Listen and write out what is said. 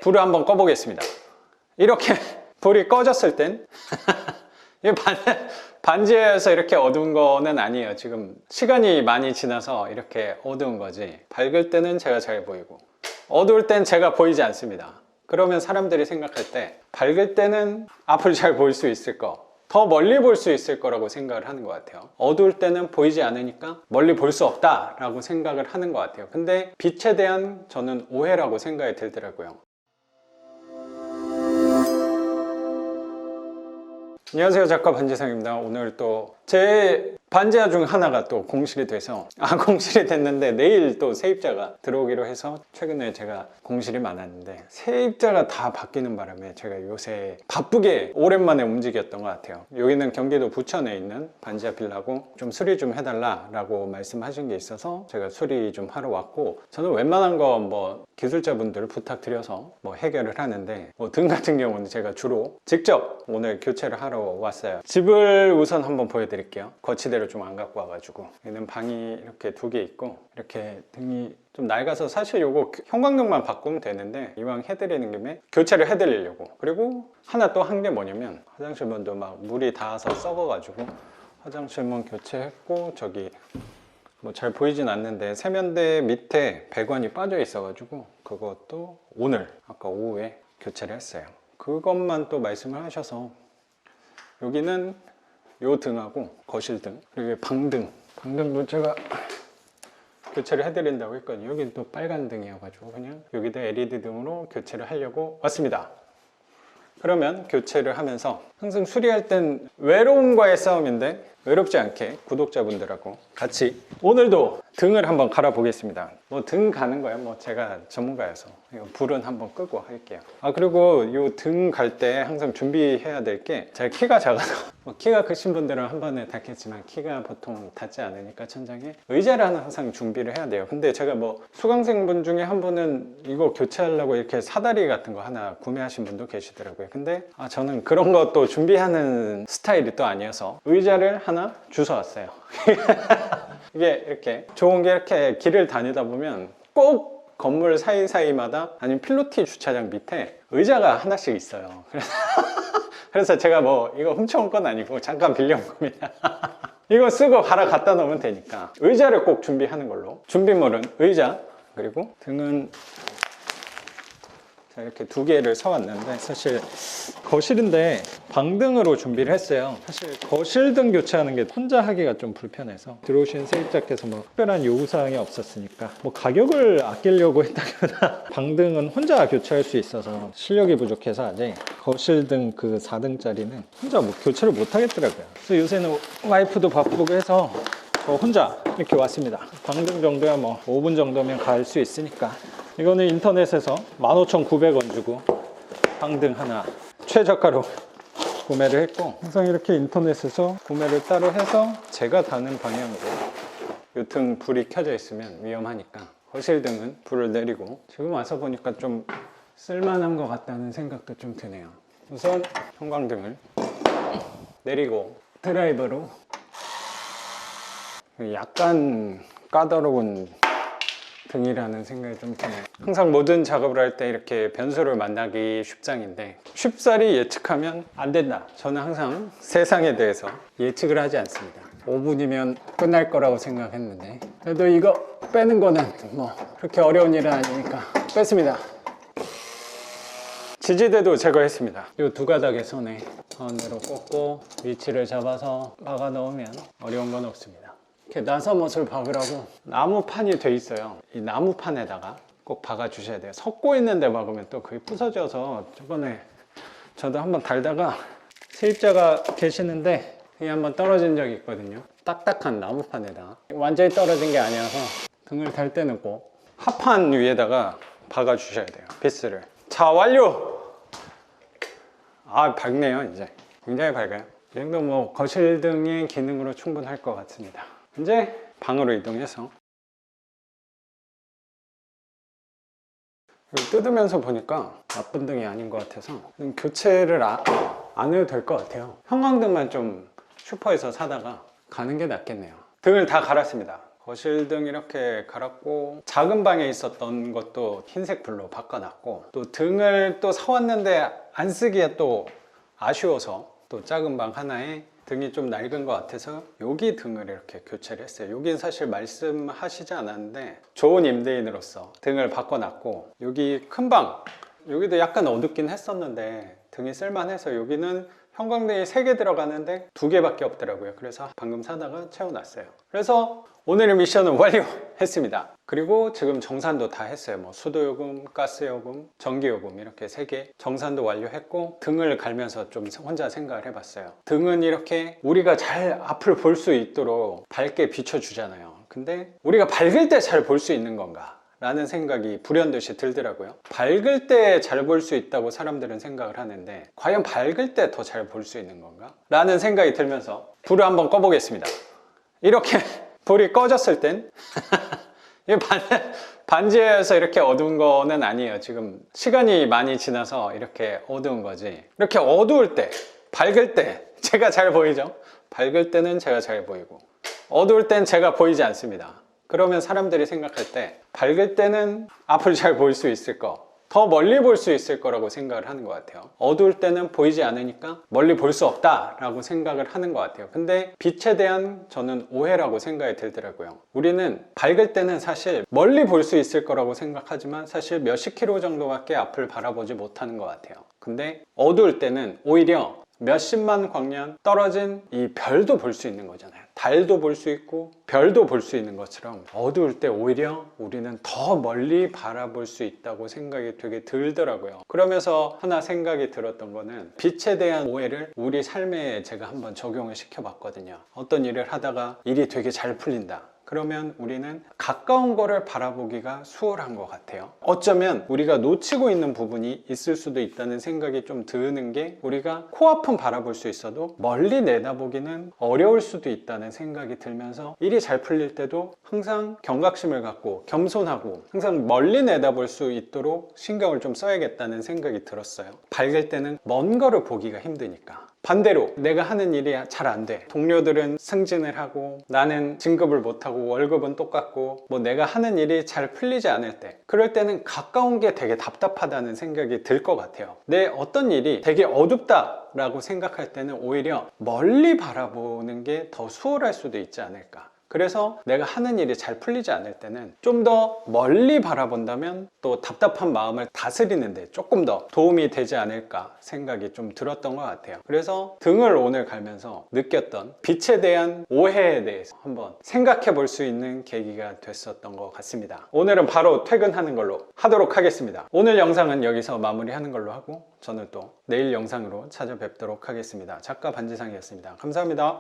불을 한번 꺼보겠습니다. 이렇게 불이 꺼졌을 땐 이 반지에서 이렇게 어두운 거는 아니에요. 지금 시간이 많이 지나서 이렇게 어두운 거지. 밝을 때는 제가 잘 보이고 어두울 땐 제가 보이지 않습니다. 그러면 사람들이 생각할 때 밝을 때는 앞을 잘 볼 수 있을 거, 더 멀리 볼 수 있을 거라고 생각을 하는 것 같아요. 어두울 때는 보이지 않으니까 멀리 볼 수 없다 라고 생각을 하는 것 같아요. 근데 빛에 대한 저는 오해라고 생각이 들더라고요. 안녕하세요, 작가 반지성입니다. 오늘 또 제 반지하 중 하나가 또 공실이 돼서 공실이 됐는데 내일 또 세입자가 들어오기로 해서 최근에 제가 공실이 많았는데 세입자가 다 바뀌는 바람에 제가 요새 바쁘게 오랜만에 움직였던 것 같아요. 여기는 경기도 부천에 있는 반지하 빌라고 좀 수리 좀 해달라 라고 말씀하신 게 있어서 제가 수리 좀 하러 왔고, 저는 웬만한 거 뭐 기술자분들 부탁드려서 뭐 해결을 하는데 뭐 등 같은 경우는 제가 주로 직접 오늘 교체를 하러 왔어요. 집을 우선 한번 보여드릴게요. 거치대를 좀 안 갖고 와가지고. 여기는 방이 이렇게 두 개 있고 이렇게 등이 좀 낡아서 사실 요거 형광등만 바꾸면 되는데 이왕 해드리는 김에 교체를 해드리려고. 그리고 하나 또 한 게 뭐냐면 화장실문도 막 물이 닿아서 썩어가지고 화장실문 교체했고, 저기 뭐 잘 보이진 않는데 세면대 밑에 배관이 빠져 있어가지고 그것도 오늘 아까 오후에 교체를 했어요. 그것만 또 말씀을 하셔서 여기는 요 등하고 거실등, 그리고 방등도 제가 교체를 해드린다고 했거든요. 여기는 또 빨간 등이어가지고 그냥 여기도 LED 등으로 교체를 하려고 왔습니다. 그러면 교체를 하면서 항상 수리할 땐 외로움과의 싸움인데 외롭지 않게 구독자분들하고 같이 오늘도 등을 한번 갈아 보겠습니다. 뭐 등 가는 거야 뭐 제가 전문가여서. 불은 한번 끄고 할게요. 그리고 이 등 갈 때 항상 준비해야 될 게, 제가 키가 작아서 뭐 키가 크신 분들은 한 번에 닿겠지만 키가 보통 닿지 않으니까 천장에 의자를 하나 항상 준비를 해야 돼요. 근데 제가 뭐 수강생분 중에 한 분은 이거 교체하려고 이렇게 사다리 같은 거 하나 구매하신 분도 계시더라고요. 근데 저는 그런 것도 준비하는 스타일이 또 아니어서 의자를 하나 주워왔어요. 이게 이렇게 좋은 게, 이렇게 길을 다니다 보면 꼭 건물 사이사이마다 아니면 필로티 주차장 밑에 의자가 하나씩 있어요. 그래서 제가 뭐 이거 훔쳐온 건 아니고 잠깐 빌려온 겁니다. 이거 쓰고 갈아 갖다 놓으면 되니까 의자를 꼭 준비하는 걸로. 준비물은 의자, 그리고 등은 이렇게 두 개를 사왔는데, 사실 거실인데 방등으로 준비를 했어요. 사실 거실등 교체하는 게 혼자 하기가 좀 불편해서 들어오신 세입자께서 뭐 특별한 요구사항이 없었으니까 뭐 가격을 아끼려고 했다기보다 방등은 혼자 교체할 수 있어서 실력이 부족해서 아직 거실등 그 4등짜리는 혼자 뭐 교체를 못 하겠더라고요. 그래서 요새는 와이프도 바쁘고 해서 저 혼자 이렇게 왔습니다. 방등 정도야 뭐 5분 정도면 갈 수 있으니까. 이거는 인터넷에서 15,900원 주고 방등 하나 최저가로 구매를 했고, 항상 이렇게 인터넷에서 구매를 따로 해서 제가 다는 방향으로 이 등 불이 켜져 있으면 위험하니까 거실등은 불을 내리고, 지금 와서 보니까 좀 쓸만한 것 같다는 생각도 좀 드네요. 우선 형광등을 내리고 드라이버로, 약간 까다로운 등이라는 생각이 좀 드네요. 항상 모든 작업을 할 때 이렇게 변수를 만나기 쉽장인데 쉽사리 예측하면 안 된다. 저는 항상 세상에 대해서 예측을 하지 않습니다. 5분이면 끝날 거라고 생각했는데, 그래도 이거 빼는 거는 뭐 그렇게 어려운 일은 아니니까 뺐습니다. 지지대도 제거했습니다. 이 두 가닥의 손에 가운데로 꽂고 위치를 잡아서 박아 넣으면 어려운 건 없습니다. 이렇게 나사못을 박으라고 나무판이 돼 있어요. 이 나무판에다가 꼭 박아 주셔야 돼요. 섞고 있는데 박으면 또 그게 부서져서, 저번에 저도 한번 달다가 세입자가 계시는데 그게 한번 떨어진 적이 있거든요. 딱딱한 나무판에다가. 완전히 떨어진 게 아니어서 등을 달 때는 꼭 합판 위에다가 박아 주셔야 돼요, 피스를. 자, 완료! 밝네요. 이제 굉장히 밝아요. 이 정도 뭐 거실등의 기능으로 충분할 것 같습니다. 이제 방으로 이동해서, 뜯으면서 보니까 나쁜 등이 아닌 것 같아서 교체를 안 해도 될 것 같아요. 형광등만 좀 슈퍼에서 사다가 가는 게 낫겠네요. 등을 다 갈았습니다. 거실등 이렇게 갈았고, 작은 방에 있었던 것도 흰색 불로 바꿔놨고, 또 등을 또 사왔는데 안 쓰기에 또 아쉬워서 또 작은 방 하나에 등이 좀 낡은 것 같아서 여기 등을 이렇게 교체를 했어요. 여긴 사실 말씀하시지 않았는데 좋은 임대인으로서 등을 바꿔놨고, 여기 큰 방, 여기도 약간 어둡긴 했었는데 등이 쓸만해서 여기는 형광등이 3개 들어가는데 2개밖에 없더라고요. 그래서 방금 사다가 채워놨어요. 그래서 오늘의 미션은 완료했습니다. 그리고 지금 정산도 다 했어요. 뭐 수도요금, 가스요금, 전기요금 이렇게 3개 정산도 완료했고, 등을 갈면서 좀 혼자 생각을 해봤어요. 등은 이렇게 우리가 잘 앞을 볼 수 있도록 밝게 비춰주잖아요. 근데 우리가 밝을 때 잘 볼 수 있는 건가? 라는 생각이 불현듯이 들더라고요. 밝을 때 잘 볼 수 있다고 사람들은 생각을 하는데 과연 밝을 때 더 잘 볼 수 있는 건가? 라는 생각이 들면서 불을 한번 꺼보겠습니다. 이렇게 불이 꺼졌을 땐 반지에서 이렇게 어두운 거는 아니에요. 지금 시간이 많이 지나서 이렇게 어두운 거지. 이렇게 어두울 때, 밝을 때 제가 잘 보이죠? 밝을 때는 제가 잘 보이고 어두울 땐 제가 보이지 않습니다. 그러면 사람들이 생각할 때 밝을 때는 앞을 잘 볼 수 있을 거, 더 멀리 볼 수 있을 거라고 생각을 하는 것 같아요. 어두울 때는 보이지 않으니까 멀리 볼 수 없다 라고 생각을 하는 것 같아요. 근데 빛에 대한 저는 오해라고 생각이 들더라고요. 우리는 밝을 때는 사실 멀리 볼 수 있을 거라고 생각하지만 사실 몇십 킬로 정도밖에 앞을 바라보지 못하는 것 같아요. 근데 어두울 때는 오히려 몇십만 광년 떨어진 이 별도 볼 수 있는 거잖아요. 달도 볼 수 있고 별도 볼 수 있는 것처럼 어두울 때 오히려 우리는 더 멀리 바라볼 수 있다고 생각이 되게 들더라고요. 그러면서 하나 생각이 들었던 거는 빛에 대한 오해를 우리 삶에 제가 한번 적용을 시켜봤거든요. 어떤 일을 하다가 일이 되게 잘 풀린다. 그러면 우리는 가까운 거를 바라보기가 수월한 것 같아요. 어쩌면 우리가 놓치고 있는 부분이 있을 수도 있다는 생각이 좀 드는 게, 우리가 코앞은 바라볼 수 있어도 멀리 내다보기는 어려울 수도 있다는 생각이 들면서 일이 잘 풀릴 때도 항상 경각심을 갖고 겸손하고 항상 멀리 내다볼 수 있도록 신경을 좀 써야겠다는 생각이 들었어요. 밝을 때는 먼 거를 보기가 힘드니까. 반대로 내가 하는 일이 잘 안 돼. 동료들은 승진을 하고 나는 진급을 못하고 월급은 똑같고 뭐 내가 하는 일이 잘 풀리지 않을 때, 그럴 때는 가까운 게 되게 답답하다는 생각이 들 것 같아요. 내 어떤 일이 되게 어둡다 라고 생각할 때는 오히려 멀리 바라보는 게 더 수월할 수도 있지 않을까. 그래서 내가 하는 일이 잘 풀리지 않을 때는 좀 더 멀리 바라본다면 또 답답한 마음을 다스리는데 조금 더 도움이 되지 않을까 생각이 좀 들었던 것 같아요. 그래서 등을 오늘 갈면서 느꼈던 빛에 대한 오해에 대해서 한번 생각해 볼 수 있는 계기가 됐었던 것 같습니다. 오늘은 바로 퇴근하는 걸로 하도록 하겠습니다. 오늘 영상은 여기서 마무리하는 걸로 하고 저는 또 내일 영상으로 찾아뵙도록 하겠습니다. 작가 반지상이었습니다. 감사합니다.